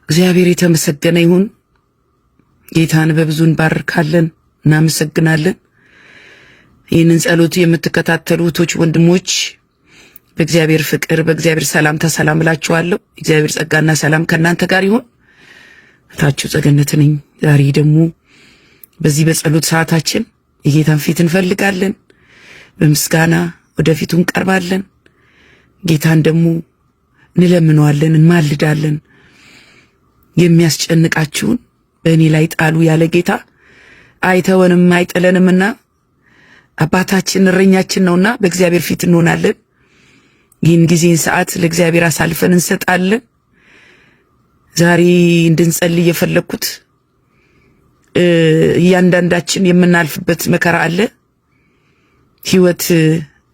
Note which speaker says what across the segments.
Speaker 1: እግዚአብሔር የተመሰገነ ይሁን። ጌታን በብዙ እንባርካለን፣ እናመሰግናለን። ይህንን ጸሎት የምትከታተሉ እህቶች ወንድሞች በእግዚአብሔር ፍቅር በእግዚአብሔር ሰላም ተሰላም እላችኋለሁ። እግዚአብሔር ጸጋና ሰላም ከእናንተ ጋር ይሁን። ታችሁ ጸገነት ነኝ። ዛሬ ደግሞ በዚህ በጸሎት ሰዓታችን የጌታን ፊት እንፈልጋለን። በምስጋና ወደፊቱ እንቀርባለን። ጌታን ደግሞ እንለምነዋለን፣ እንማልዳለን። የሚያስጨንቃችሁን በእኔ ላይ ጣሉ ያለ ጌታ አይተወንም አይጥለንምና አባታችን እረኛችን ነውና በእግዚአብሔር ፊት እንሆናለን። ይህን ጊዜን ሰዓት ለእግዚአብሔር አሳልፈን እንሰጣለን። ዛሬ እንድንጸልይ የፈለኩት እያንዳንዳችን የምናልፍበት መከራ አለ። ህይወት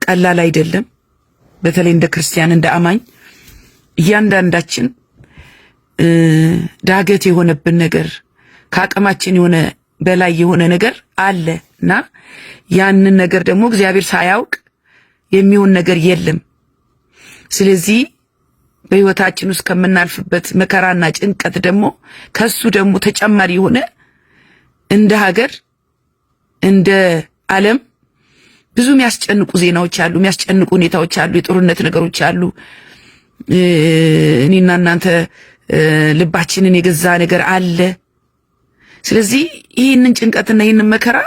Speaker 1: ቀላል አይደለም። በተለይ እንደ ክርስቲያን እንደ አማኝ እያንዳንዳችን ዳገት የሆነብን ነገር ከአቅማችን የሆነ በላይ የሆነ ነገር አለና ያንን ነገር ደግሞ እግዚአብሔር ሳያውቅ የሚሆን ነገር የለም። ስለዚህ በህይወታችን ውስጥ ከምናልፍበት መከራና ጭንቀት ደግሞ ከሱ ደግሞ ተጨማሪ የሆነ እንደ ሀገር እንደ ዓለም ብዙ የሚያስጨንቁ ዜናዎች አሉ፣ የሚያስጨንቁ ሁኔታዎች አሉ፣ የጦርነት ነገሮች አሉ። እኔና እናንተ ልባችንን የገዛ ነገር አለ። ስለዚህ ይህንን ጭንቀትና ይህንን መከራ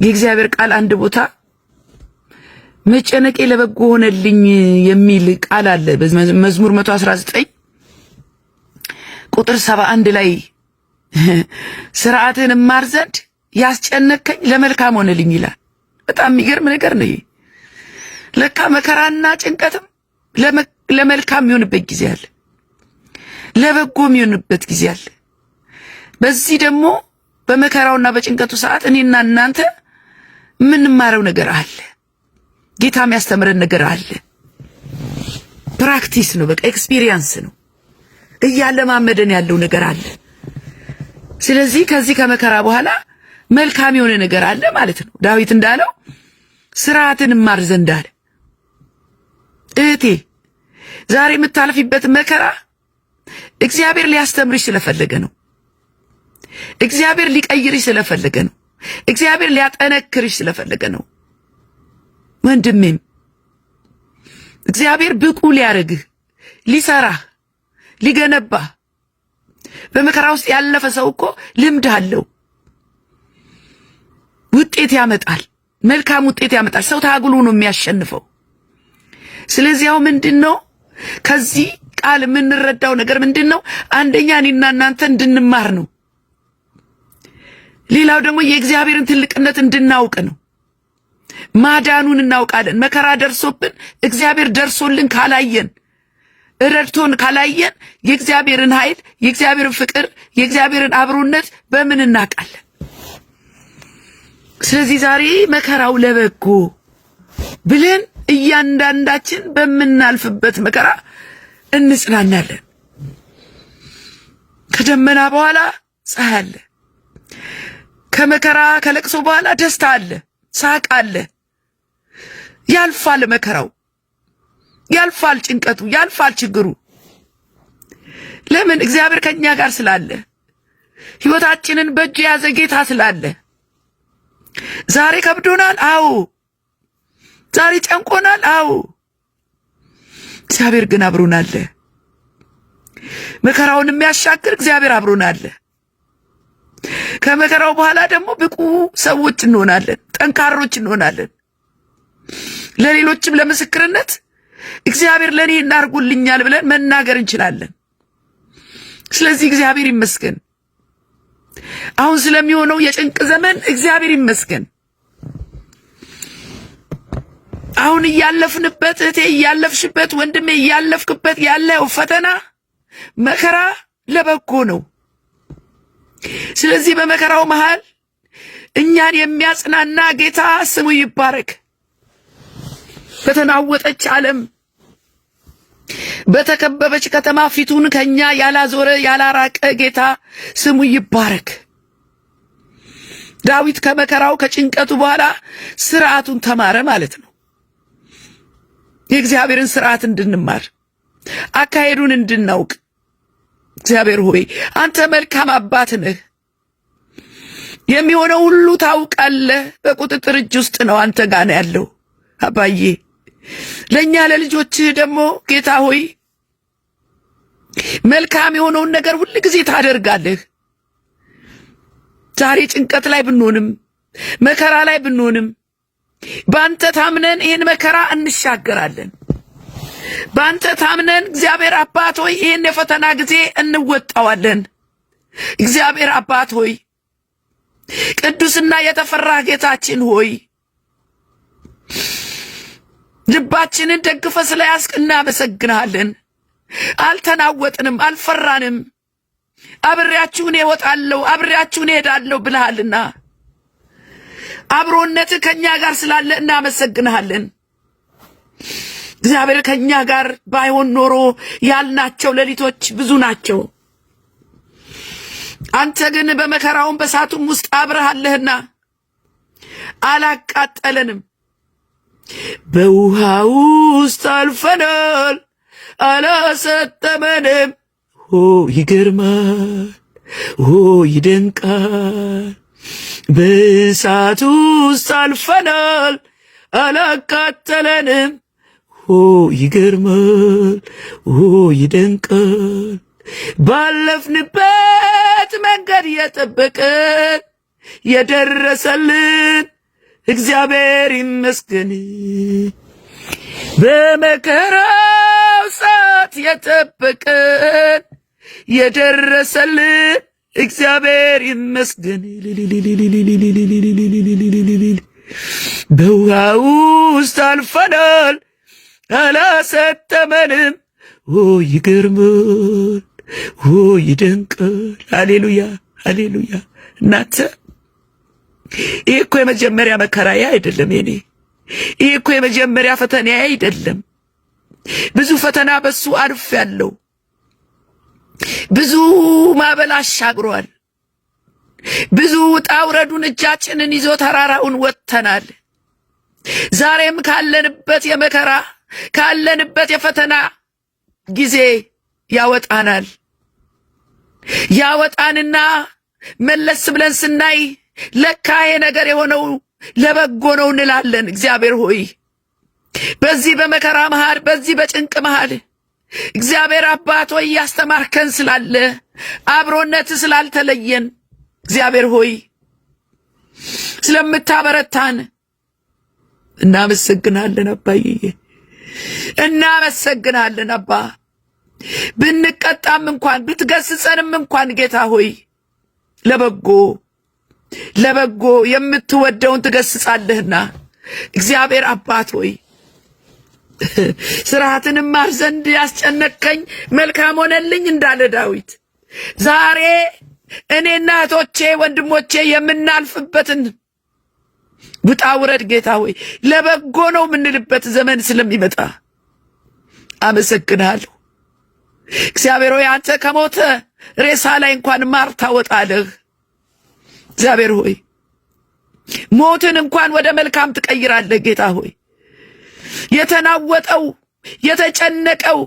Speaker 1: የእግዚአብሔር ቃል አንድ ቦታ መጨነቄ ለበጎ ሆነልኝ የሚል ቃል አለ። በመዝሙር 119 ቁጥር 71 ላይ ስርዓትን እማር ዘንድ ያስጨነቀኝ ለመልካም ሆነልኝ ይላል። በጣም የሚገርም ነገር ነው። ለካ መከራና ጭንቀትም ለመልካም የሚሆንበት ጊዜ አለ፣ ለበጎ የሚሆንበት ጊዜ አለ። በዚህ ደግሞ በመከራውና በጭንቀቱ ሰዓት እኔና እናንተ የምንማረው ነገር አለ፣ ጌታ የሚያስተምረን ነገር አለ። ፕራክቲስ ነው፣ በቃ ኤክስፒሪየንስ ነው፣ እያለማመደን ያለው ነገር አለ። ስለዚህ ከዚህ ከመከራ በኋላ መልካም የሆነ ነገር አለ ማለት ነው። ዳዊት እንዳለው ስርዓትን እማር ዘንድ አለ። እህቴ ዛሬ የምታልፊበት መከራ እግዚአብሔር ሊያስተምርሽ ስለፈለገ ነው። እግዚአብሔር ሊቀይርሽ ስለፈለገ ነው። እግዚአብሔር ሊያጠነክርሽ ስለፈለገ ነው። ወንድሜም እግዚአብሔር ብቁ ሊያረግህ፣ ሊሰራህ፣ ሊገነባህ። በመከራ ውስጥ ያለፈ ሰው እኮ ልምድ አለው፣ ውጤት ያመጣል፣ መልካም ውጤት ያመጣል። ሰው ታግሎ ነው የሚያሸንፈው። ስለዚህ ያው ምንድነው ከዚህ ቃል የምንረዳው ነገር ምንድነው? አንደኛ እኔና እናንተ እንድንማር ነው። ሌላው ደግሞ የእግዚአብሔርን ትልቅነት እንድናውቅ ነው። ማዳኑን እናውቃለን። መከራ ደርሶብን እግዚአብሔር ደርሶልን ካላየን፣ ረድቶን ካላየን የእግዚአብሔርን ኃይል፣ የእግዚአብሔርን ፍቅር፣ የእግዚአብሔርን አብሮነት በምን እናውቃለን? ስለዚህ ዛሬ መከራው ለበጎ ብለን እያንዳንዳችን በምናልፍበት መከራ እንጽናናለን። ከደመና በኋላ ፀሐይ አለ። ከመከራ ከለቅሶ በኋላ ደስታ አለ፣ ሳቅ አለ። ያልፋል መከራው፣ ያልፋል ጭንቀቱ፣ ያልፋል ችግሩ። ለምን? እግዚአብሔር ከኛ ጋር ስላለ፣ ህይወታችንን በእጁ የያዘ ጌታ ስላለ። ዛሬ ከብዶናል፣ አዎ። ዛሬ ጨንቆናል፣ አዎ። እግዚአብሔር ግን አብሮን አለ። መከራውን የሚያሻግር እግዚአብሔር አብሮን አለ። ከመከራው በኋላ ደግሞ ብቁ ሰዎች እንሆናለን፣ ጠንካሮች እንሆናለን። ለሌሎችም ለምስክርነት እግዚአብሔር ለኔ እናርጉልኛል ብለን መናገር እንችላለን። ስለዚህ እግዚአብሔር ይመስገን። አሁን ስለሚሆነው የጭንቅ ዘመን እግዚአብሔር ይመስገን። አሁን እያለፍንበት፣ እህቴ እያለፍሽበት፣ ወንድሜ እያለፍክበት ያለው ፈተና መከራ ለበጎ ነው። ስለዚህ በመከራው መሃል እኛን የሚያጽናና ጌታ ስሙ ይባረክ። በተናወጠች ዓለም፣ በተከበበች ከተማ ፊቱን ከኛ ያላዞረ ያላራቀ ጌታ ስሙ ይባረክ። ዳዊት ከመከራው ከጭንቀቱ በኋላ ስርዓቱን ተማረ ማለት ነው። የእግዚአብሔርን ስርዓት እንድንማር፣ አካሄዱን እንድናውቅ፣ እግዚአብሔር ሆይ አንተ መልካም አባት ነህ። የሚሆነው ሁሉ ታውቃለህ። በቁጥጥር እጅ ውስጥ ነው፣ አንተ ጋር ነው ያለው አባዬ። ለእኛ ለልጆችህ ደግሞ ጌታ ሆይ መልካም የሆነውን ነገር ሁል ጊዜ ታደርጋለህ። ዛሬ ጭንቀት ላይ ብንሆንም መከራ ላይ ብንሆንም በአንተ ታምነን ይህን መከራ እንሻገራለን። በአንተ ታምነን እግዚአብሔር አባት ሆይ ይህን የፈተና ጊዜ እንወጣዋለን። እግዚአብሔር አባት ሆይ ቅዱስና የተፈራህ ጌታችን ሆይ ልባችንን ደግፈ ስለያዝክ እናመሰግንሃለን። አልተናወጥንም፣ አልፈራንም። አብሬያችሁን እወጣለሁ፣ አብሬያችሁን እሄዳለሁ ብለሃልና አብሮነት ከኛ ጋር ስላለ እናመሰግንሃለን። እግዚአብሔር ከኛ ጋር ባይሆን ኖሮ ያልናቸው ሌሊቶች ብዙ ናቸው። አንተ ግን በመከራውም በሳቱም ውስጥ አብረሃለህና አላቃጠለንም። በውሃ ውስጥ አልፈናል፣ አላሰጠመንም። ይገርማል፣ ይደንቃል። በእሳት ውስጥ አልፈናል፣ አላቃጠለንም። ይገርማል፣ ይደንቃል። ባለፍንበት መንገድ የጠበቀን የደረሰልን እግዚአብሔር ይመስገን። በመከራው ሰዓት የጠበቀን የደረሰልን እግዚአብሔር ይመስገን። በውሃ ውስጥ አልፈናል፣ አላሰጠመንም። ይገርማል፣ ይደንቃል። ሃሌሉያ፣ ሃሌሉያ። እናንተ ይህ እኮ የመጀመሪያ መከራዬ አይደለም። የኔ ይህ እኮ የመጀመሪያ ፈተናዬ አይደለም። ብዙ ፈተና በሱ አልፍ ያለው ብዙ ማዕበል አሻግሯል። ብዙ ውጣ ውረዱን እጃችንን ይዞ ተራራውን ወጥተናል። ዛሬም ካለንበት የመከራ ካለንበት የፈተና ጊዜ ያወጣናል። ያወጣንና መለስ ብለን ስናይ ለካ ይሄ ነገር የሆነው ለበጎ ነው እንላለን። እግዚአብሔር ሆይ በዚህ በመከራ መሃል፣ በዚህ በጭንቅ መሃል እግዚአብሔር አባት ሆይ ያስተማርከን ስላለ አብሮነት ስላልተለየን እግዚአብሔር ሆይ ስለምታበረታን እናመሰግናለን። አባዬ እናመሰግናለን። አባ ብንቀጣም እንኳን ብትገስጸንም እንኳን ጌታ ሆይ ለበጎ የምትወደውን ትገስጻለህና እግዚአብሔር አባት ሆይ ስርዓትን ማር ዘንድ ያስጨነቀኝ መልካም ሆነልኝ እንዳለ ዳዊት ዛሬ እኔና እህቶቼ ወንድሞቼ የምናልፍበትን ውጣ ውረድ ጌታ ሆይ ለበጎ ነው የምንልበት ዘመን ስለሚመጣ አመሰግናለሁ። እግዚአብሔር ሆይ አንተ ከሞተ ሬሳ ላይ እንኳን ማር ታወጣለህ። እግዚአብሔር ሆይ ሞትን እንኳን ወደ መልካም ትቀይራለህ። ጌታ ሆይ የተናወጠው የተጨነቀው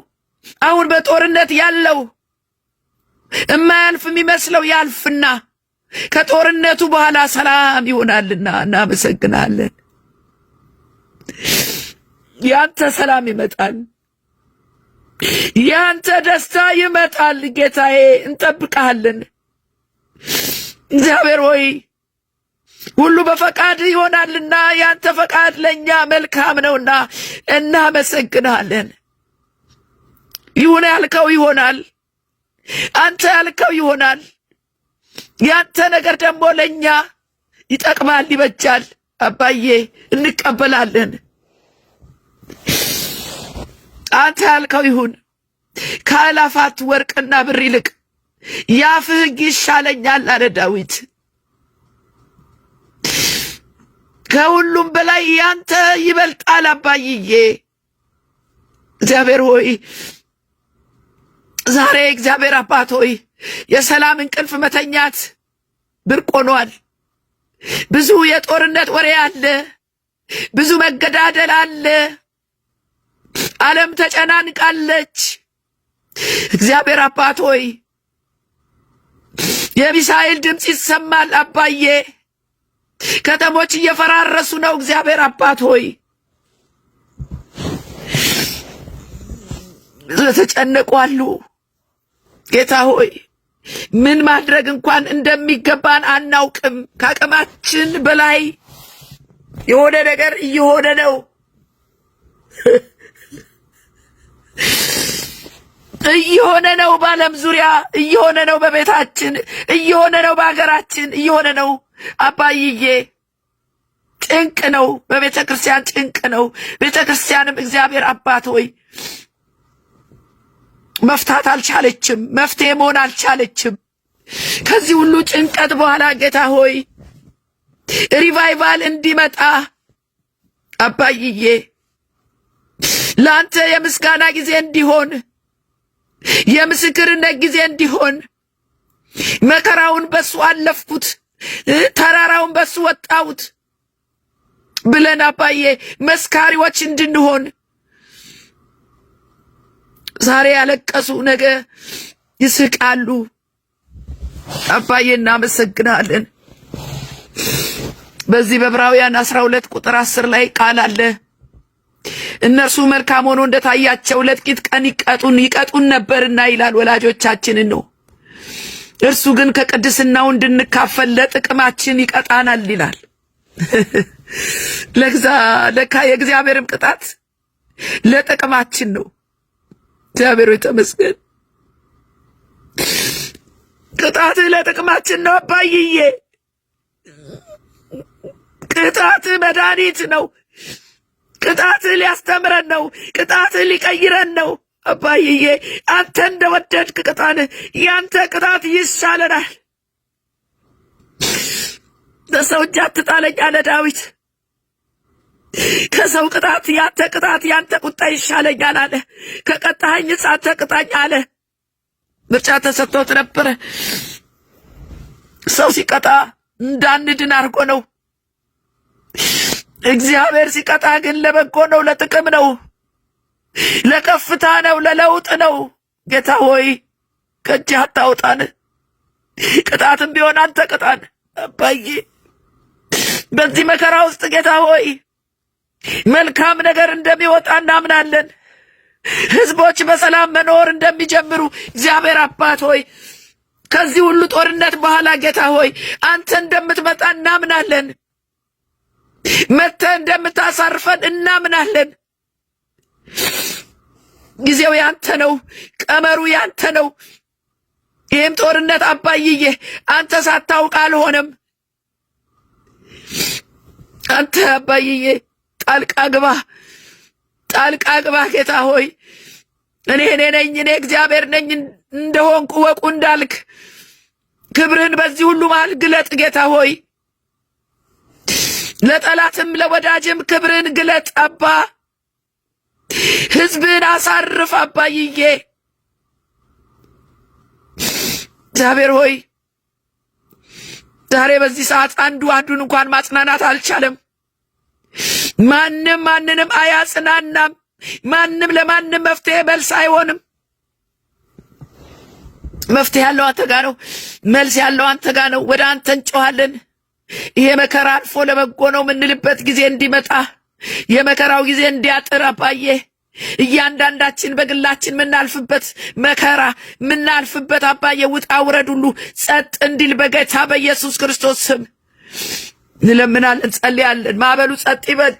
Speaker 1: አሁን በጦርነት ያለው እማያልፍ የሚመስለው ያልፍና ከጦርነቱ በኋላ ሰላም ይሆናልና እናመሰግናለን። ያንተ ሰላም ይመጣል፣ ያንተ ደስታ ይመጣል። ጌታዬ እንጠብቃለን። እግዚአብሔር ሆይ ሁሉ በፈቃድ ይሆናልና ያንተ ፈቃድ ለኛ መልካም ነውና እናመሰግናለን። ይሁን ያልከው ይሆናል፣ አንተ ያልከው ይሆናል። ያንተ ነገር ደግሞ ለኛ ይጠቅማል፣ ይበጃል። አባዬ እንቀበላለን። አንተ ያልከው ይሁን። ከአላፋት ወርቅና ብር ይልቅ ያፍህ ሕግ ይሻለኛል አለ ዳዊት። ከሁሉም በላይ ያንተ ይበልጣል አባዬ። እግዚአብሔር ሆይ ዛሬ እግዚአብሔር አባት ሆይ የሰላም እንቅልፍ መተኛት ብርቅ ሆኗል። ብዙ የጦርነት ወሬ አለ፣ ብዙ መገዳደል አለ፣ ዓለም ተጨናንቃለች። እግዚአብሔር አባት ሆይ የሚሳኤል ድምፅ ይሰማል አባዬ። ከተሞች እየፈራረሱ ነው። እግዚአብሔር አባት ሆይ ተጨነቁ አሉ። ጌታ ሆይ ምን ማድረግ እንኳን እንደሚገባን አናውቅም። ከአቅማችን በላይ የሆነ ነገር እየሆነ ነው። እየሆነ ነው በዓለም ዙሪያ እየሆነ ነው። በቤታችን እየሆነ ነው። በሀገራችን እየሆነ ነው። አባይዬ ጭንቅ ነው። በቤተ ክርስቲያን ጭንቅ ነው። ቤተ ክርስቲያንም እግዚአብሔር አባት ሆይ መፍታት አልቻለችም። መፍትሄ መሆን አልቻለችም። ከዚህ ሁሉ ጭንቀት በኋላ ጌታ ሆይ ሪቫይቫል እንዲመጣ አባይዬ ለአንተ የምስጋና ጊዜ እንዲሆን፣ የምስክርነት ጊዜ እንዲሆን፣ መከራውን በሱ አለፍኩት፣ ተራራውን በሱ ወጣሁት ብለን አባዬ መስካሪዎች እንድንሆን፣ ዛሬ ያለቀሱ ነገ ይስቃሉ። አባዬ እናመሰግናለን። በዚህ በዕብራውያን 12 ቁጥር 10 ላይ ቃል አለ። እነርሱ መልካም ሆኖ እንደታያቸው ለጥቂት ቀን ይቀጡን ነበርና ይላል። ወላጆቻችንን ነው። እርሱ ግን ከቅድስናው እንድንካፈል ለጥቅማችን ይቀጣናል ይላል። ለካ የእግዚአብሔርም ቅጣት ለጥቅማችን ነው። እግዚአብሔር ተመስገን። ቅጣት ለጥቅማችን ነው አባይዬ። ቅጣት መድኃኒት ነው። ቅጣት ሊያስተምረን ነው። ቅጣት ሊቀይረን ነው። አባይዬ አንተ እንደወደድክ ቅጣን። ያንተ ቅጣት ይሻለናል። በሰው እጅ አትጣለኝ አለ ዳዊት። ከሰው ቅጣት ያንተ ቅጣት ያንተ ቁጣ ይሻለኛል አለ። ከቀጣኸኝስ አንተ ቅጣኝ አለ። ምርጫ ተሰጥቶት ነበረ። ሰው ሲቀጣ እንዳንድን አድርጎ ነው። እግዚአብሔር ሲቀጣ ግን ለበጎ ነው፣ ለጥቅም ነው፣ ለከፍታ ነው፣ ለለውጥ ነው። ጌታ ሆይ ከእጅህ አታውጣን። ቅጣትም ቢሆን አንተ ቅጣን አባዬ። በዚህ መከራ ውስጥ ጌታ ሆይ መልካም ነገር እንደሚወጣ እናምናለን። ህዝቦች በሰላም መኖር እንደሚጀምሩ እግዚአብሔር አባት ሆይ ከዚህ ሁሉ ጦርነት በኋላ ጌታ ሆይ አንተ እንደምትመጣ እናምናለን። መጥተህ እንደምታሳርፈን እናምናለን። ጊዜው ያንተ ነው። ቀመሩ ያንተ ነው። ይህም ጦርነት አባይዬ አንተ ሳታውቅ አልሆነም። አንተ አባይዬ ጣልቃ ግባ፣ ጣልቃ ግባ ጌታ ሆይ። እኔ ነኝ፣ እኔ እግዚአብሔር ነኝ እንደሆንኩ ወቁ እንዳልክ ክብርህን በዚህ ሁሉ መሃል ግለጥ ጌታ ሆይ። ለጠላትም ለወዳጅም ክብርህን ግለጥ አባ። ህዝብህን አሳርፍ አባይዬ። እግዚአብሔር ሆይ ዛሬ በዚህ ሰዓት አንዱን እንኳን ማጽናናት አልቻለም። ማንንም አያጽናናም። ማንም ለማንም መፍትሄ መልስ አይሆንም። መፍትሄ ያለው አንተ ጋር ነው። መልስ ያለው አንተ ጋር ነው። ወደ አንተ እንጮሃለን። ይሄ መከራ አልፎ ለበጎ ነው የምንልበት ጊዜ እንዲመጣ፣ የመከራው ጊዜ እንዲያጥር አባዬ እያንዳንዳችን በግላችን ምናልፍበት መከራ ምናልፍበት አባዬ ውጣ ውረድ ሁሉ ጸጥ እንዲል በጌታ በኢየሱስ ክርስቶስ ስም እንለምናለን፣ እንጸልያለን። ማዕበሉ ጸጥ ይበል።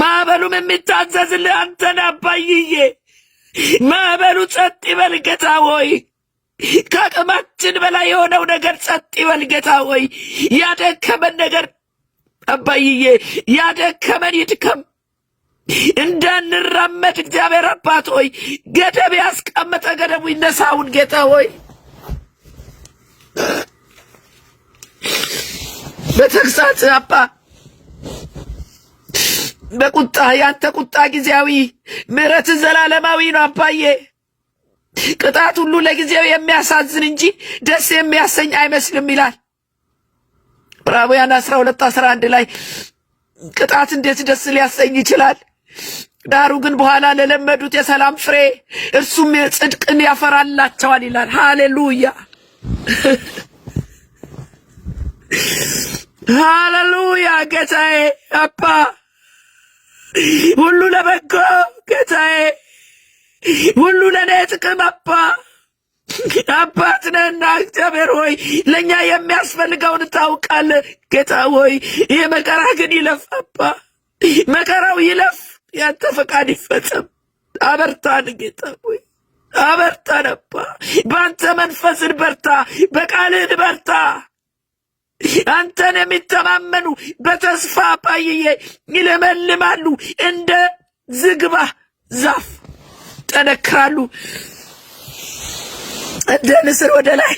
Speaker 1: ማዕበሉም የሚታዘዝልህ አንተን አባይዬ። ማዕበሉ ጸጥ ይበል ጌታ ሆይ። ከአቅማችን በላይ የሆነው ነገር ጸጥ ይበል ጌታ ሆይ። ያደከመን ነገር አባይዬ ያደከመን ይድከም። እንዳንራመድ እግዚአብሔር አባት ሆይ ገደብ ያስቀመጠ ገደቡ ይነሳውን ጌታ ሆይ። በተግሳጽ አባ በቁጣ ያንተ ቁጣ ጊዜያዊ፣ ምሕረት ዘላለማዊ ነው አባዬ። ቅጣት ሁሉ ለጊዜው የሚያሳዝን እንጂ ደስ የሚያሰኝ አይመስልም ይላል ዕብራውያን 12:11 ላይ። ቅጣት እንዴት ደስ ሊያሰኝ ይችላል? ዳሩ ግን በኋላ ለለመዱት የሰላም ፍሬ እርሱም ጽድቅን ያፈራላቸዋል ይላል። ሃሌሉያ ሃሌሉያ። ጌታዬ አባ ሁሉ ለበጎ ጌታዬ ሁሉ ለኔ ጥቅም አባ አባት ነህና እግዚአብሔር ሆይ ለኛ የሚያስፈልገውን ታውቃለህ ጌታ ሆይ። ይሄ መከራ ግን ይለፍ አባ፣ መከራው ይለፍ፣ ያንተ ፈቃድ ይፈጸም። አበርታን ጌታ ሆይ አበርታን አባ። በአንተ መንፈስን በርታ፣ በቃልህን በርታ። አንተን የሚተማመኑ በተስፋ አባዬ ይለመልማሉ፣ እንደ ዝግባ ዛፍ ጠነክራሉ። እንደ ንስር ወደ ላይ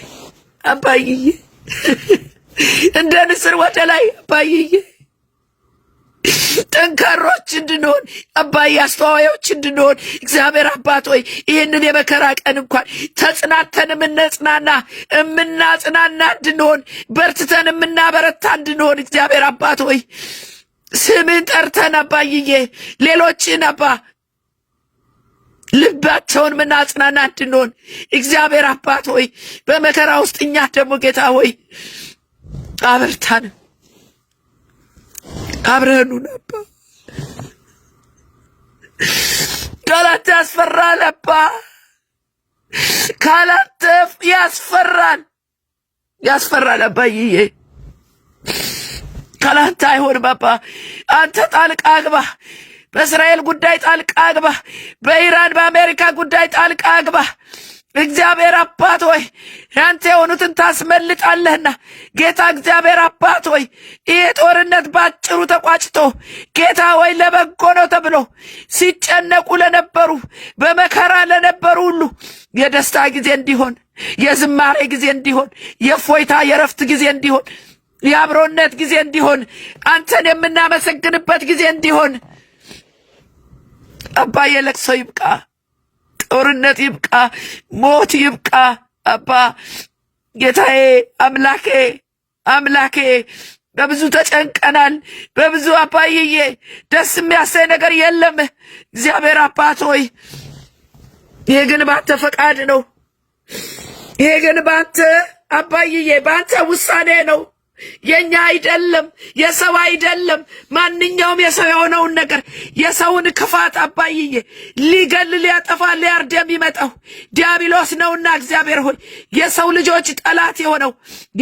Speaker 1: አባዬ፣ እንደ ንስር ወደ ላይ አባዬ። ጠንካሮች እንድንሆን አባዬ፣ አስተዋዮች እንድንሆን እግዚአብሔር አባት ሆይ ይህንን የመከራ ቀን እንኳን ተጽናተን የምናጽናና እንድንሆን፣ በርትተን የምናበረታ እንድንሆን እግዚአብሔር አባት ሆይ ስምን ጠርተን አባዬ ሌሎችን አባ ልባቸውን ምናጽናና እንድንሆን እግዚአብሔር አባት ሆይ በመከራ ውስጥ እኛ ደግሞ ጌታ ሆይ አበርታን፣ አብረኑን አባ። ካላንተ ያስፈራል አባ፣ ካላንተ ያስፈራል አባዬ። ካላንተ አይሆንም አባ። አንተ ጣልቃ ግባ፣ በእስራኤል ጉዳይ ጣልቃ ግባ፣ በኢራን በአሜሪካ ጉዳይ ጣልቃ ግባ እግዚአብሔር አባት ሆይ። ያንተ የሆኑትን ታስመልጣለህና ጌታ እግዚአብሔር አባት ሆይ ይህ ጦርነት ባጭሩ ተቋጭቶ ጌታ ሆይ ለበጎ ነው ተብሎ ሲጨነቁ ለነበሩ በመከራ ለነበሩ ሁሉ የደስታ ጊዜ እንዲሆን፣ የዝማሬ ጊዜ እንዲሆን፣ የፎይታ የረፍት ጊዜ እንዲሆን፣ የአብሮነት ጊዜ እንዲሆን፣ አንተን የምናመሰግንበት ጊዜ እንዲሆን አባዬ ለቅሶ ይብቃ፣ ጦርነት ይብቃ፣ ሞት ይብቃ አባ ጌታዬ አምላኬ። በብዙ ተጨንቀናል፣ በብዙ አባዬ ደስ የሚያሳይ ነገር የለም እግዚአብሔር አባት ሆይ። ይሄ ግን ባንተ ፈቃድ ነው። ይሄ ግን ባንተ አባዬ ባንተ ውሳኔ ነው። የኛ አይደለም፣ የሰው አይደለም። ማንኛውም የሰው የሆነውን ነገር የሰውን ክፋት አባዬ ሊገል ሊያጠፋ ሊያርድ የሚመጣው ዲያብሎስ ነውና እግዚአብሔር ሆይ የሰው ልጆች ጠላት የሆነው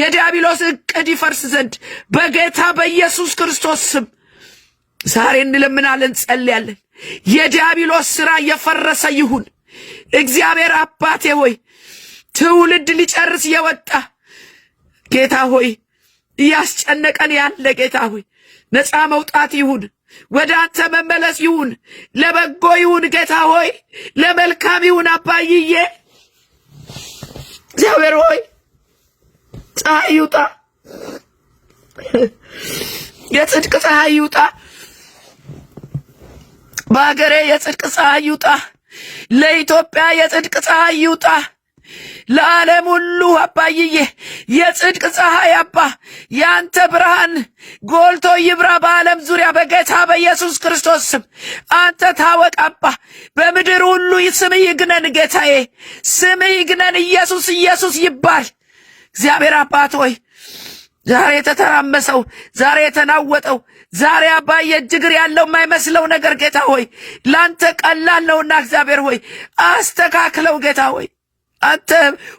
Speaker 1: የዲያብሎስ እቅድ ይፈርስ ዘንድ በጌታ በኢየሱስ ክርስቶስ ስም ዛሬ እንለምናለን፣ እንጸልያለን። የዲያብሎስ ሥራ የፈረሰ ይሁን እግዚአብሔር አባቴ ሆይ። ትውልድ ሊጨርስ የወጣ ጌታ ሆይ እያስጨነቀን ያለ ጌታ ሆይ ነፃ መውጣት ይሁን፣ ወደ አንተ መመለስ ይሁን፣ ለበጎ ይሁን ጌታ ሆይ ለመልካም ይሁን አባዬ እግዚአብሔር ሆይ። ፀሐይ ይውጣ፣ የጽድቅ ፀሐይ ይውጣ በአገሬ፣ የጽድቅ ፀሐይ ይውጣ ለኢትዮጵያ፣ የጽድቅ ፀሐይ ይውጣ ለዓለም ሁሉ አባዬ የጽድቅ ፀሐይ አባ ያንተ ብርሃን ጎልቶ ይብራ በዓለም ዙሪያ በጌታ በኢየሱስ ክርስቶስ ስም። አንተ ታወቅ አባ፣ በምድር ሁሉ ስምህ ይግነን ጌታዬ፣ ስምህ ይግነን። ኢየሱስ ይባል እግዚአብሔር አባት ሆይ። ዛሬ የተተራመሰው፣ ዛሬ የተናወጠው፣ ዛሬ አባዬ እጅግር ያለው የማይመስለው ነገር ጌታ ሆይ ላንተ ቀላል ነውና እግዚአብሔር ሆይ አስተካክለው ጌታ ሆይ። አንተ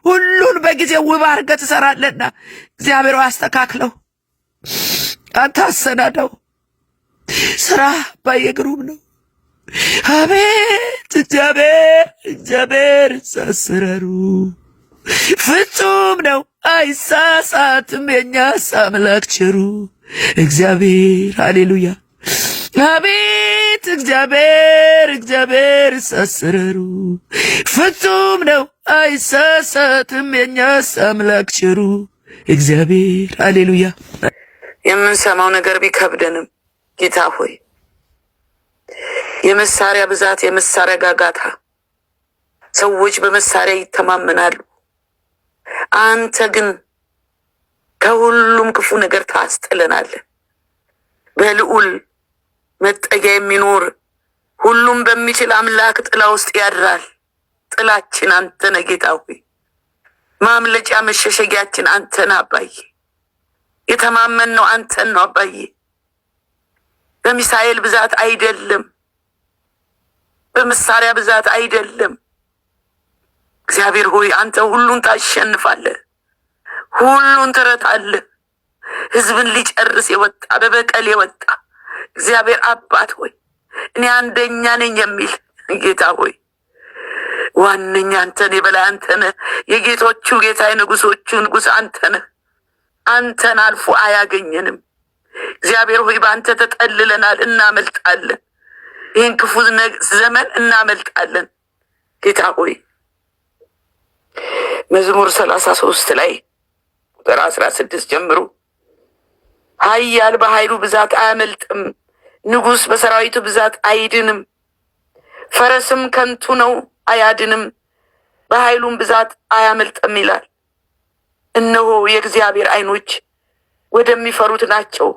Speaker 1: ሁሉን በጊዜ ውብ አድርገህ ትሰራለህና እግዚአብሔር አስተካክለው፣ አንተ አሰናዳው። ስራ አባዬ ግሩም ነው። አቤት እግዚአብሔር አሰራሩ ፍጹም ነው፣ አይሳሳትም የኛስ አምላክ ቸሩ እግዚአብሔር። ሃሌሉያ። አቤት እግዚአብሔር አሰራሩ ፍጹም ነው፣ አይሳሳትም የኛስ አምላክ ቸሩ እግዚአብሔር። ሃሌሉያ። የምንሰማው ነገር ቢከብደንም ጌታ ሆይ የመሳሪያ ብዛት፣ የመሳሪያ ጋጋታ፣ ሰዎች በመሳሪያ ይተማመናሉ። አንተ ግን ከሁሉም ክፉ ነገር ታስጥለናለህ። በልዑል መጠጊያ የሚኖር ሁሉም በሚችል አምላክ ጥላ ውስጥ ያድራል። ጥላችን አንተ ነህ ጌታ ሆይ። ማምለጫ መሸሸጊያችን አንተ ነህ አባዬ። የተማመንነው አንተን ነው አባዬ። በሚሳኤል ብዛት አይደለም፣ በመሳሪያ ብዛት አይደለም። እግዚአብሔር ሆይ አንተ ሁሉን ታሸንፋለህ፣ ሁሉን ትረታለህ። ሕዝብን ሊጨርስ የወጣ በበቀል የወጣ እግዚአብሔር አባት ሆይ እኔ አንደኛ ነኝ የሚል ጌታ ሆይ ዋነኛ አንተ ነህ፣ የበላይ አንተ ነህ፣ የጌቶቹ ጌታ የንጉሶቹ ንጉሥ አንተ ነህ። አንተን አልፎ አያገኘንም። እግዚአብሔር ሆይ በአንተ ተጠልለናል፣ እናመልጣለን። ይህን ክፉ ዘመን እናመልጣለን። ጌታ ሆይ መዝሙር 33 ላይ ቁጥር 16 ጀምሮ ኃያል በኃይሉ ብዛት አያመልጥም፣ ንጉሥ በሰራዊቱ ብዛት አይድንም። ፈረስም ከንቱ ነው አያድንም፣ በኃይሉም ብዛት አያመልጥም ይላል። እነሆ የእግዚአብሔር ዓይኖች ወደሚፈሩት ናቸው፣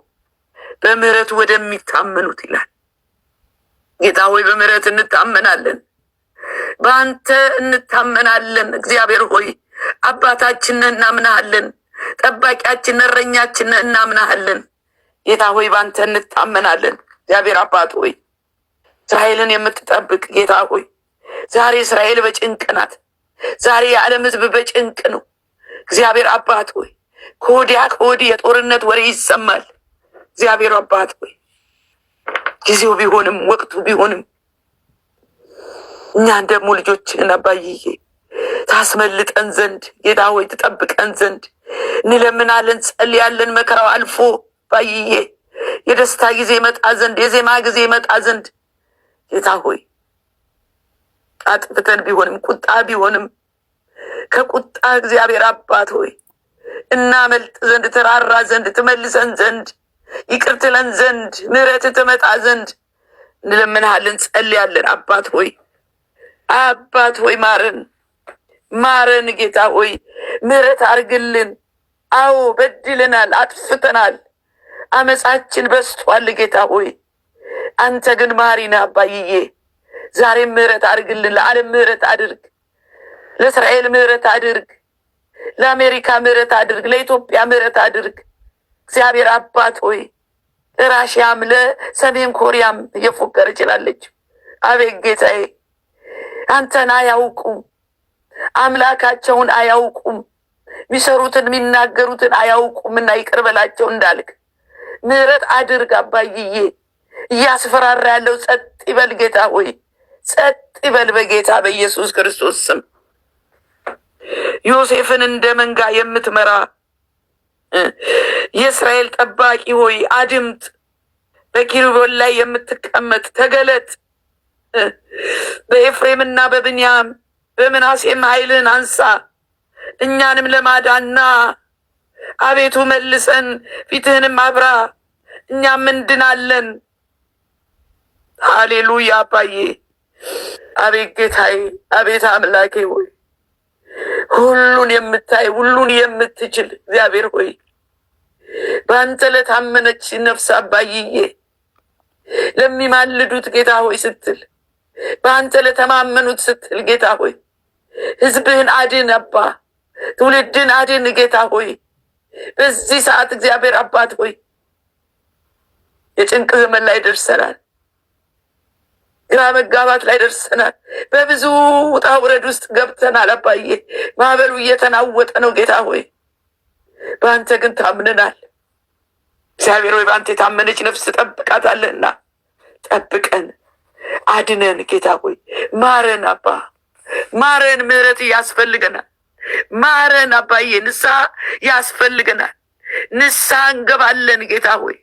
Speaker 1: በምሕረቱ ወደሚታመኑት ይላል። ጌታ ሆይ በምሕረት እንታመናለን፣ በአንተ እንታመናለን። እግዚአብሔር ሆይ አባታችንን እናምናሃለን፣ ጠባቂያችን እረኛችን እናምናሃለን። ጌታ ሆይ በአንተ እንታመናለን። እግዚአብሔር አባት ሆይ እስራኤልን የምትጠብቅ ጌታ ሆይ ዛሬ እስራኤል በጭንቅ ናት። ዛሬ የዓለም ሕዝብ በጭንቅ ነው። እግዚአብሔር አባት ሆይ ከወዲያ ከወዲህ የጦርነት ወሬ ይሰማል። እግዚአብሔር አባት ሆይ ጊዜው ቢሆንም ወቅቱ ቢሆንም እኛን ደግሞ ልጆችህን አባይዬ ታስመልጠን ዘንድ ጌታ ሆይ ትጠብቀን ዘንድ እንለምናለን፣ ጸልያለን። መከራው አልፎ አባይዬ የደስታ ጊዜ ይመጣ ዘንድ፣ የዜማ ጊዜ ይመጣ ዘንድ ጌታ ሆይ አጥፍተን ቢሆንም ቁጣ ቢሆንም ከቁጣ እግዚአብሔር አባት ሆይ እናመልጥ ዘንድ፣ ተራራ ዘንድ፣ ትመልሰን ዘንድ፣ ይቅር ትለን ዘንድ፣ ምሕረት ትመጣ ዘንድ እንለምንሃለን፣ ጸልያለን። አባት ሆይ አባት ሆይ ማረን፣ ማረን። ጌታ ሆይ ምሕረት አርግልን። አዎ በድለናል፣ አጥፍተናል፣ አመፃችን በስቷል። ጌታ ሆይ አንተ ግን ማሪ ነህ አባይዬ። ዛሬም ምሕረት አድርግልን። ለዓለም ምሕረት አድርግ፣ ለእስራኤል ምሕረት አድርግ፣ ለአሜሪካ ምሕረት አድርግ፣ ለኢትዮጵያ ምሕረት አድርግ። እግዚአብሔር አባት ሆይ ለራሽያም ለሰሜን ኮሪያም እየፎከረ ይችላለች። አቤት ጌታዬ አንተን አያውቁም፣ አምላካቸውን አያውቁም፣ የሚሰሩትን የሚናገሩትን አያውቁም እና ይቅር በላቸው እንዳልክ ምሕረት አድርግ አባይዬ። እያስፈራራ ያለው ጸጥ ይበል ጌታ ሆይ ጸጥ ይበል በጌታ በኢየሱስ ክርስቶስ ስም። ዮሴፍን እንደ መንጋ የምትመራ የእስራኤል ጠባቂ ሆይ አድምጥ። በኪሩቤል ላይ የምትቀመጥ ተገለጥ። በኤፍሬምና በብንያም በምናሴም ኃይልን አንሳ፣ እኛንም ለማዳና አቤቱ መልሰን፣ ፊትህንም አብራ፣ እኛም እንድናለን። ሃሌሉያ አባዬ። አቤት ጌታዬ፣ አቤት አምላኬ ሆይ ሁሉን የምታይ ሁሉን የምትችል እግዚአብሔር ሆይ በአንተ ለታመነች ነፍስ አባይዬ ለሚማልዱት ጌታ ሆይ ስትል፣ በአንተ ለተማመኑት ስትል ጌታ ሆይ ሕዝብህን አድን አባ፣ ትውልድን አድን ጌታ ሆይ። በዚህ ሰዓት እግዚአብሔር አባት ሆይ የጭንቅ ዘመን ላይ ደርሰናል። ግራ መጋባት ላይ ደርሰናል። በብዙ ውጣ ውረድ ውስጥ ገብተናል አባዬ። ማዕበሉ እየተናወጠ ነው ጌታ ሆይ፣ በአንተ ግን ታምነናል። እግዚአብሔር ሆይ በአንተ የታመነች ነፍስ ጠብቃታለህና ጠብቀን፣ አድነን ጌታ ሆይ። ማረን አባ፣ ማረን። ምሕረት ያስፈልገናል። ማረን አባዬ። ንስሐ ያስፈልገናል። ንስሐ እንገባለን ጌታ ሆይ፣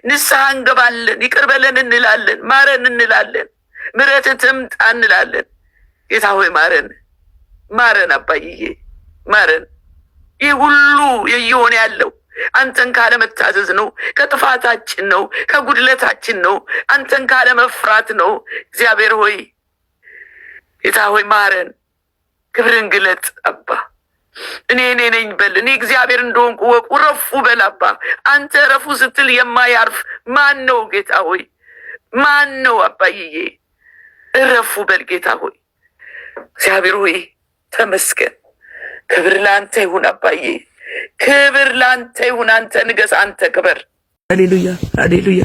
Speaker 1: ንስሐ እንገባለን። ይቅር በለን እንላለን፣ ማረን እንላለን፣ ምሕረት ትምጣ እንላለን። ጌታ ሆይ ማረን፣ ማረን አባዬ፣ ማረን። ይህ ሁሉ እየሆነ ያለው አንተን ካለመታዘዝ ነው፣ ከጥፋታችን ነው፣ ከጉድለታችን ነው፣ አንተን ካለመፍራት ነው። እግዚአብሔር ሆይ ጌታ ሆይ ማረን። ክብርን ግለጥ አባ። እኔ ነኝ በል። እኔ እግዚአብሔር እንደሆንኩ ወቁ። ረፉ በል አባ። አንተ ረፉ ስትል የማያርፍ ማን ነው ጌታ ሆይ? ማን ነው አባዬ? እረፉ በል ጌታ ሆይ። እግዚአብሔር ሆይ ተመስገን። ክብር ላንተ ይሁን አባዬ፣ ክብር ላንተ ይሁን። አንተ ንገስ፣ አንተ ክብር። ሃሌሉያ ሃሌሉያ።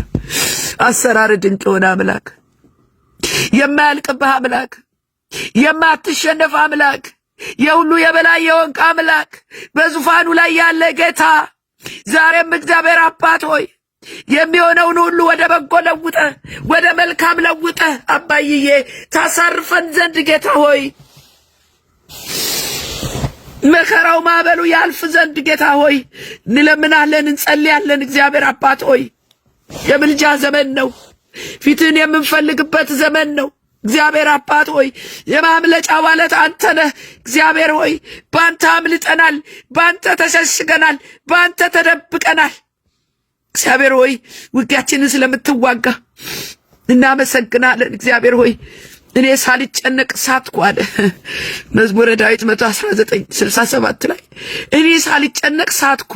Speaker 1: አሰራር ድንቅ የሆነ አምላክ፣ የማያልቅብህ አምላክ፣ የማትሸነፍ አምላክ፣ የሁሉ የበላይ የሆንክ አምላክ፣ በዙፋኑ ላይ ያለ ጌታ፣ ዛሬም እግዚአብሔር አባት ሆይ የሚሆነውን ሁሉ ወደ በጎ ለውጠ፣ ወደ መልካም ለውጠ አባይዬ ታሳርፈን ዘንድ ጌታ ሆይ መከራው ማዕበሉ ያልፍ ዘንድ ጌታ ሆይ እንለምናለን፣ እንጸልያለን። እግዚአብሔር አባት ሆይ የምልጃ ዘመን ነው፣ ፊትን የምንፈልግበት ዘመን ነው። እግዚአብሔር አባት ሆይ የማምለጫ ዋለት አንተ ነህ። እግዚአብሔር ሆይ ባንተ አምልጠናል፣ ባንተ ተሸሽገናል፣ ባንተ ተደብቀናል። እግዚአብሔር ሆይ ውጊያችንን ስለምትዋጋ እናመሰግናለን። እግዚአብሔር ሆይ እኔ ሳልጨነቅ ሳትኩ አለ መዝሙረ ዳዊት 119:67 ላይ እኔ ሳልጨነቅ ሳትኩ፣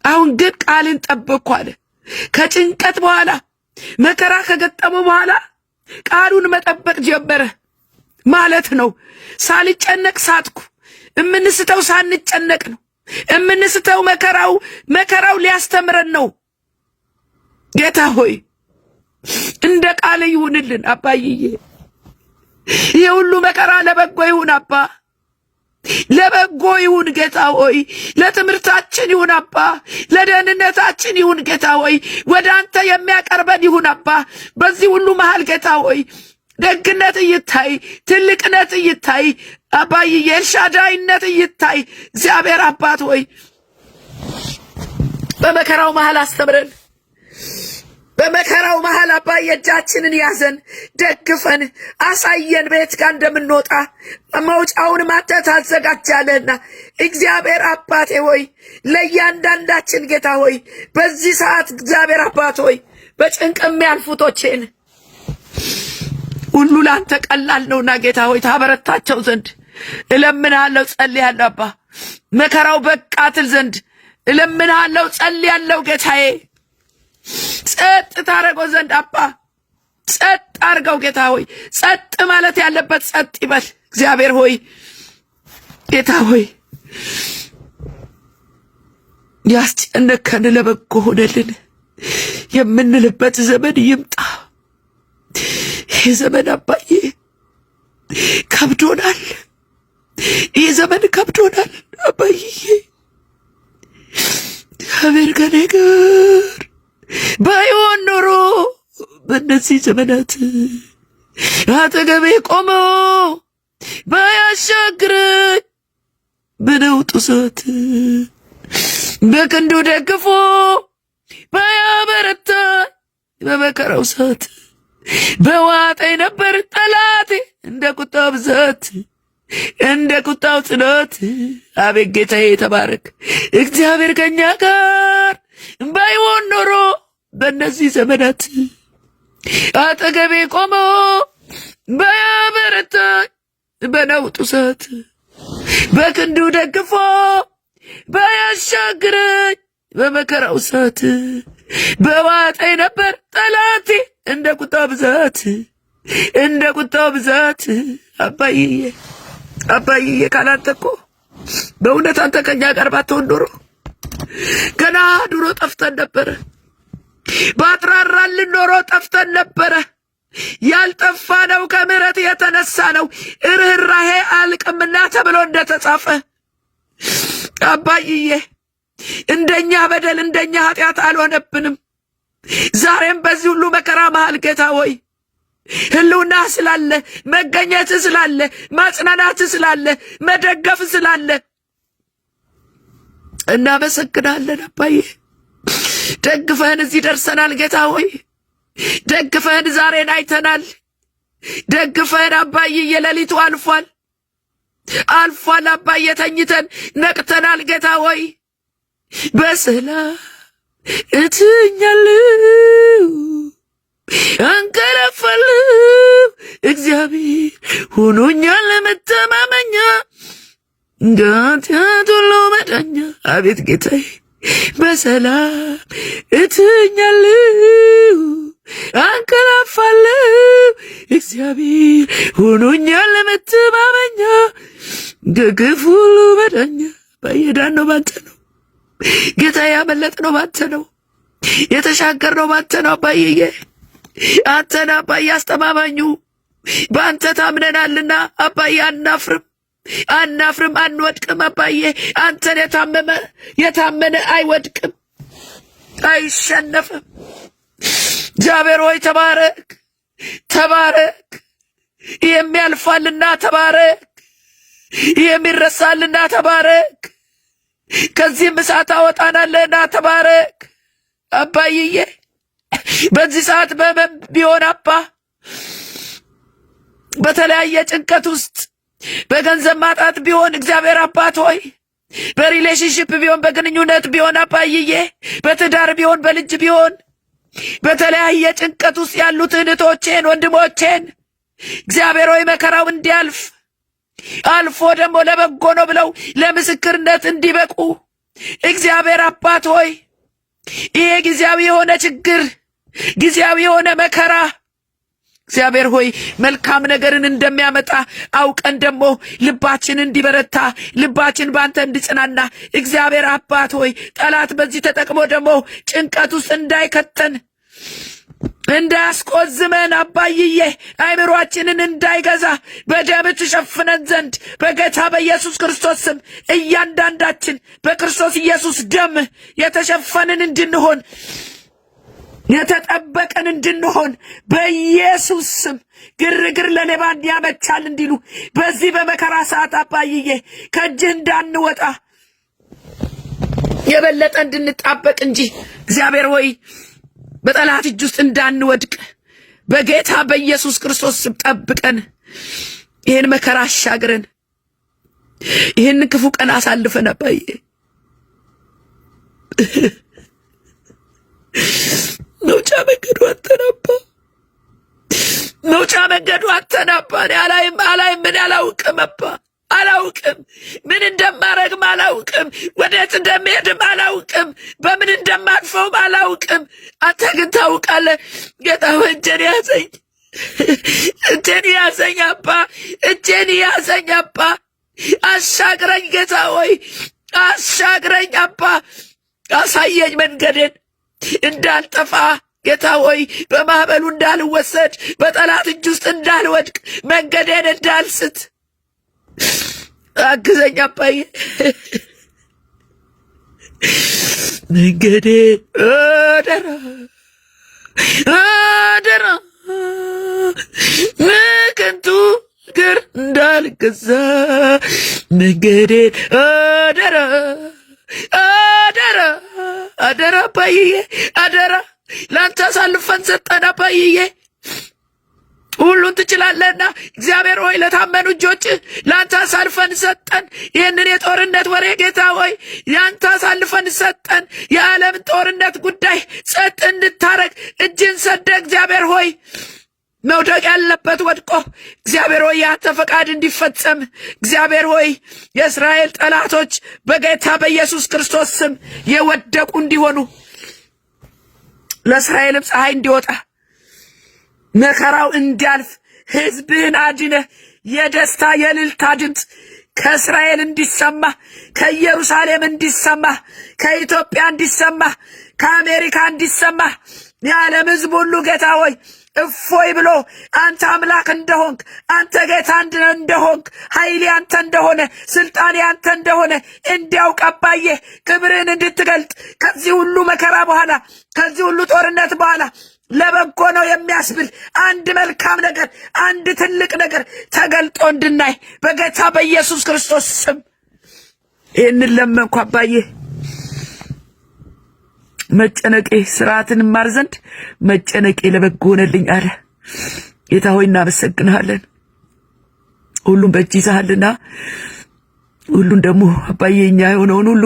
Speaker 1: አሁን ግን ቃልን ጠበቅኩ አለ። ከጭንቀት በኋላ መከራ ከገጠመው በኋላ ቃሉን መጠበቅ ጀመረ ማለት ነው። ሳልጨነቅ ሳትኩ። እምንስተው ሳንጨነቅ ነው። እምንስተው መከራው ሊያስተምረን ነው። ጌታ ሆይ እንደ ቃል ይሁንልን አባይዬ። ይህ ሁሉ መከራ ለበጎ ይሁን አባ፣ ለበጎ ይሁን ጌታ ሆይ። ለትምህርታችን ይሁን አባ፣ ለደህንነታችን ይሁን ጌታ ሆይ። ወደ አንተ የሚያቀርበን ይሁን አባ። በዚህ ሁሉ መሃል ጌታ ሆይ ደግነት ይታይ፣ ትልቅነት ይታይ አባይዬ፣ ኤልሻዳይነት ይታይ። እግዚአብሔር አባት ሆይ በመከራው መሃል አስተምረን። በመከራው መሃል አባዬ እጃችንን ያዘን፣ ደግፈን፣ አሳየን ቤት ጋር እንደምንወጣ መውጫውን አንተ ታዘጋጃለህና እግዚአብሔር አባቴ ሆይ ለእያንዳንዳችን ጌታ ሆይ በዚህ ሰዓት እግዚአብሔር አባት ሆይ በጭንቅ የሚያልፉቶችን ሁሉ ላንተ ቀላል ነውና ጌታ ሆይ ታበረታቸው ዘንድ እለምናለሁ፣ ጸልያለሁ አባ። መከራው በቃ ትል ዘንድ እለምናለሁ፣ ጸልያለሁ ጌታዬ። ጸጥ ታረገው ዘንድ አባ፣ ጸጥ አርገው ጌታ ሆይ። ጸጥ ማለት ያለበት ጸጥ ይበል እግዚአብሔር ሆይ ጌታ ሆይ። ያስጨነቀን ለበጎ ሆነልን የምንልበት ዘመን ይምጣ። ይህ ዘመን አባዬ ከብዶናል፣ ይህ ዘመን ከብዶናል አባዬ። እግዚአብሔር ከኔ ጋር ባይሆን ኖሮ በእነዚህ ዘመናት አጠገቤ ቆሞ ባያሻግረኝ በነውጡ ሰዓት በክንዱ ደግፎ ባያበረታኝ በመከራው ሰዓት በዋጠኝ ነበር ጠላቴ እንደ ቁጣው ብዛት እንደ ቁጣው ጽናት። አቤት ጌታዬ ተባረክ። እግዚአብሔር ከኛ ጋር ባይሆን ኖሮ በእነዚህ ዘመናት አጠገቤ ቆሞ ባያበረታኝ በነውጡ ሰዓት በክንዱ ደግፎ ባያሻግረኝ በመከራው ሰዓት በዋጠኝ ነበር ጠላቴ እንደ ቁጣው ብዛት እንደ ቁጣው ብዛት። አባዬ ካላንተ እኮ በእውነት አንተ ከኛ ጋር ባትሆን ኖሮ ገና ድሮ ጠፍተን ነበረ። ባትራራልን ኖሮ ጠፍተን ነበረ። ያልጠፋ ነው ከምሕረት የተነሳ ነው፣ ርኅራኄ አልቅምና ተብሎ እንደተጻፈ አባዬ እንደኛ በደል እንደኛ ኃጢአት አልሆነብንም። ዛሬም በዚህ ሁሉ መከራ መሃል ጌታ ሆይ ህልውና ስላለ፣ መገኘት ስላለ፣ ማጽናናት ስላለ፣ መደገፍ ስላለ እናመሰግናለን አባዬ። ደግፈን እዚህ ደርሰናል ጌታ ሆይ። ደግፈን ዛሬን አይተናል። ደግፈን አባዬ የሌሊቱ አልፏል አባዬ። ተኝተን ነቅተናል ጌታ ሆይ። በሰላም እተኛለሁ አንቀላፋለሁ፣ እግዚአብሔር ሆኖኛል መተማመኛ፣ ጋትያት ሁሉ መዳኛ። አቤት ጌታዬ በሰላም እተኛለሁ፣ አንቀላፋለሁ። እግዚአብሔር ሆኖኛል መተማመኛ፣ ከክፉ ሁሉ መዳኛ። የዳነው ባንተ ነው ጌታ፣ ያመለጥነው ባንተ ነው፣ የተሻገርነው ባንተ ነው። አባዬ አንተን አባዬ አስተማማኙ በአንተ ታምነናልና አባዬ አናፍርም፣ አናፍርም፣ አንወድቅም። አባዬ አንተን የታመነ አይወድቅም፣ አይሸነፍም። እግዚአብሔር ሆይ ተባረክ፣ ተባረክ። የሚያልፋልና ተባረክ፣ የሚረሳልና ተባረክ። ከዚህም እሳት አወጣናለና ተባረክ አባዬ። በዚህ ሰዓት በመን ቢሆን አባ በተለያየ ጭንቀት ውስጥ በገንዘብ ማጣት ቢሆን እግዚአብሔር አባት ሆይ በሪሌሽንሽፕ ቢሆን በግንኙነት ቢሆን አባዬ በትዳር ቢሆን በልጅ ቢሆን በተለያየ ጭንቀት ውስጥ ያሉት እህቶቼን ወንድሞቼን እግዚአብሔር ሆይ መከራው እንዲያልፍ አልፎ ደግሞ ለበጎ ነው ብለው ለምስክርነት እንዲበቁ እግዚአብሔር አባት ሆይ ይሄ ጊዜያዊ የሆነ ችግር ጊዜያዊ የሆነ መከራ እግዚአብሔር ሆይ መልካም ነገርን እንደሚያመጣ አውቀን ደግሞ ልባችን እንዲበረታ ልባችን ባንተ እንዲጽናና እግዚአብሔር አባት ሆይ ጠላት በዚህ ተጠቅሞ ደግሞ ጭንቀት ውስጥ እንዳይከተን እንዳያስቆዝመን አባዬ አይምሮአችንን እንዳይገዛ በደም ተሸፍነን ዘንድ በጌታ በኢየሱስ ክርስቶስ ስም እያንዳንዳችን በክርስቶስ ኢየሱስ ደም የተሸፈንን እንድንሆን የተጠበቀን እንድንሆን በኢየሱስ ስም ግርግር ለሌባ ያመቻል እንዲሉ በዚህ በመከራ ሰዓት አባዬ ከእጅህ እንዳንወጣ የበለጠ እንድንጣበቅ እንጂ እግዚአብሔር ሆይ በጠላት እጅ ውስጥ እንዳንወድቅ በጌታ በኢየሱስ ክርስቶስ ስም ጠብቀን ይህን መከራ አሻግረን ይህን ክፉ ቀን አሳልፈን አባዬ መውጫ መንገዱ አተናባ መውጫ መንገዱ አተናባ አላይም ምን አላውቅም አባ አላውቅም ምን እንደማረግም አላውቅም ወዴት እንደምሄድም አላውቅም በምን እንደማልፈውም አላውቅም አንተ ግን ታውቃለህ ጌታ ሆይ እጄን ያዘኝ አባ እጄን ያዘኝ አባ አሻግረኝ ጌታ ሆይ አሻግረኝ አባ አሳየኝ መንገዴን እንዳልጠፋ ጌታ ሆይ በማዕበሉ እንዳልወሰድ በጠላት እጅ ውስጥ እንዳልወድቅ መንገዴን እንዳልስት አግዘኝ አባዬ መንገዴን አደራ ከንቱ ግር እንዳልገዛ መንገዴን አደራ አባዬ አደራ ላንተ አሳልፈን ሰጠን አባዬ ሁሉን ትችላለህና እግዚአብሔር ሆይ ለታመኑ እጆች ላንተ አሳልፈን ሰጠን ይህንን የጦርነት ወሬ ጌታ ሆይ ያንተ አሳልፈን ሰጠን የዓለም ጦርነት ጉዳይ ጸጥ እንድታረግ እጅን ሰደ እግዚአብሔር ሆይ መውደቅ ያለበት ወድቆ እግዚአብሔር ሆይ ያንተ ፈቃድ እንዲፈጸም እግዚአብሔር ሆይ የእስራኤል ጠላቶች በጌታ በኢየሱስ ክርስቶስ ስም የወደቁ እንዲሆኑ ለእስራኤልም ፀሐይ እንዲወጣ መከራው እንዲያልፍ ሕዝብህን አድነህ የደስታ የእልልታ ድምፅ ከእስራኤል እንዲሰማ ከኢየሩሳሌም እንዲሰማ ከኢትዮጵያ እንዲሰማ ከአሜሪካ እንዲሰማ የዓለም ሕዝብ ሁሉ ጌታ ሆይ እፎይ ብሎ አንተ አምላክ እንደሆንክ አንተ ጌታ እንደሆንክ ኃይል ያንተ እንደሆነ ስልጣን ያንተ እንደሆነ እንዲያውቅ አባዬ ክብርህን እንድትገልጥ ከዚህ ሁሉ መከራ በኋላ ከዚህ ሁሉ ጦርነት በኋላ ለበጎ ነው የሚያስብል አንድ መልካም ነገር አንድ ትልቅ ነገር ተገልጦ እንድናይ በጌታ በኢየሱስ ክርስቶስ ስም ይህንን ለመንኩ አባዬ መጨነቄ ስርዓትን ማር ዘንድ መጨነቄ ለበጎ ሆነልኝ አለ ጌታ ሆይ እናመሰግንሃለን ሁሉም በእጅ ይዘሃልና ሁሉን ደግሞ አባዬ እኛ የሆነውን ሁሉ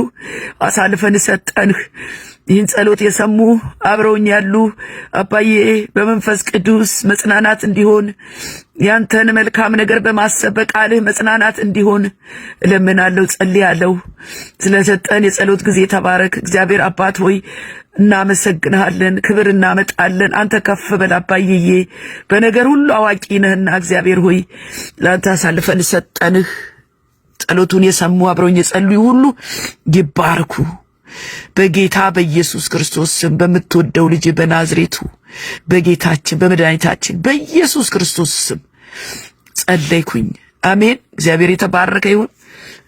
Speaker 1: አሳልፈን ሰጠንህ ይህን ጸሎት የሰሙ አብረውኝ ያሉ አባዬ በመንፈስ ቅዱስ መጽናናት እንዲሆን ያንተን መልካም ነገር በማሰብ በቃልህ መጽናናት እንዲሆን እለምናለሁ፣ ጸልያለሁ። ስለሰጠን የጸሎት ጊዜ ተባረክ። እግዚአብሔር አባት ሆይ እናመሰግንሃለን፣ ክብር እናመጣለን። አንተ ከፍ በል አባዬ፣ በነገር ሁሉ አዋቂ ነህና እግዚአብሔር ሆይ ለአንተ አሳልፈን ሰጠንህ። ጸሎቱን የሰሙ አብረውኝ የጸልዩ ሁሉ ይባርኩ በጌታ በኢየሱስ ክርስቶስ ስም። በምትወደው ልጅ በናዝሬቱ በጌታችን በመድኃኒታችን በኢየሱስ ክርስቶስ ስም ጸለይኩኝ። አሜን። እግዚአብሔር የተባረከ ይሁን።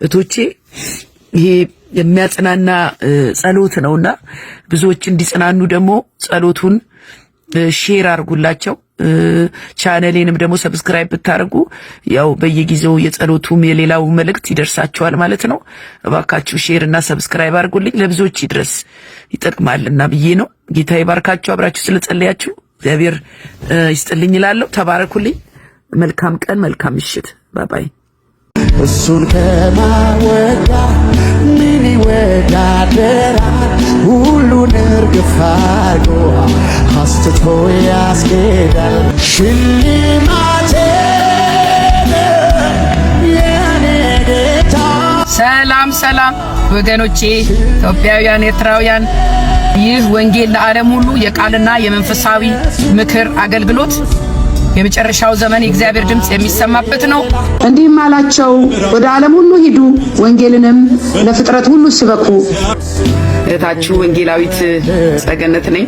Speaker 1: እቶቼ ይሄ የሚያጽናና ጸሎት ነውና ብዙዎች እንዲጽናኑ ደግሞ ጸሎቱን ሼር አድርጉላቸው። ቻናሌንም ደግሞ ሰብስክራይብ ብታደርጉ ያው በየጊዜው የጸሎቱም የሌላው መልእክት ይደርሳችኋል ማለት ነው። እባካችሁ ሼር እና ሰብስክራይብ አድርጉልኝ፣ ለብዙዎች ይድረስ ይጠቅማልና ብዬ ነው። ጌታ ይባርካችሁ። አብራችሁ ስለጸለያችሁ እግዚአብሔር ይስጥልኝ እላለሁ። ተባረኩልኝ። መልካም ቀን፣ መልካም ምሽት። ባባይ።
Speaker 2: እሱን ከማወዳ ምን ይወዳደራል? ሁሉን እርግፍ አድርጎ አስትቶ ያስኬዳል። ሽልማቴ የኔ ጌታ።
Speaker 3: ሰላም ሰላም ወገኖቼ፣ ኢትዮጵያውያን፣ ኤርትራውያን፣ ይህ ወንጌል ለዓለም ሁሉ የቃልና የመንፈሳዊ ምክር አገልግሎት የመጨረሻው ዘመን የእግዚአብሔር ድምጽ የሚሰማበት ነው።
Speaker 4: እንዲህም አላቸው፣ ወደ ዓለም ሁሉ ሂዱ፣ ወንጌልንም ለፍጥረት ሁሉ ስበኩ።
Speaker 1: እህታችሁ ወንጌላዊት ጸገነት ነኝ።